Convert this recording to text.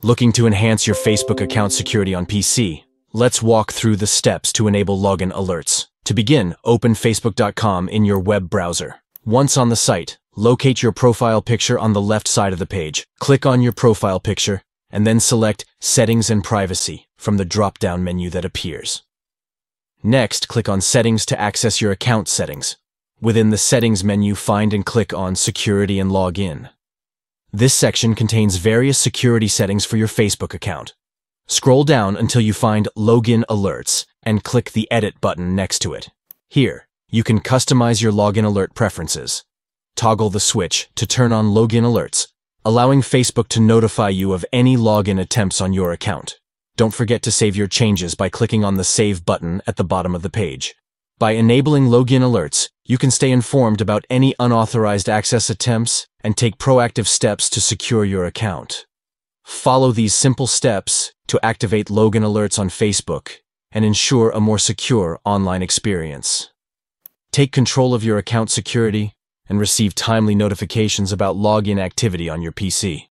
Looking to enhance your Facebook account security on PC? Let's walk through the steps to enable login alerts. To begin, open facebook.com in your web browser. Once on the site, locate your profile picture on the left side of the page. Click on your profile picture, and then select Settings and Privacy from the drop-down menu that appears. Next, click on Settings to access your account settings. Within the Settings menu, find and click on Security and Login. This section contains various security settings for your Facebook account. Scroll down until you find Login Alerts and click the Edit button next to it. Here, you can customize your login alert preferences. Toggle the switch to turn on login alerts, allowing Facebook to notify you of any login attempts on your account. Don't forget to save your changes by clicking on the Save button at the bottom of the page. By enabling login alerts, you can stay informed about any unauthorized access attempts and take proactive steps to secure your account. Follow these simple steps to activate login alerts on Facebook and ensure a more secure online experience. Take control of your account security and receive timely notifications about login activity on your PC.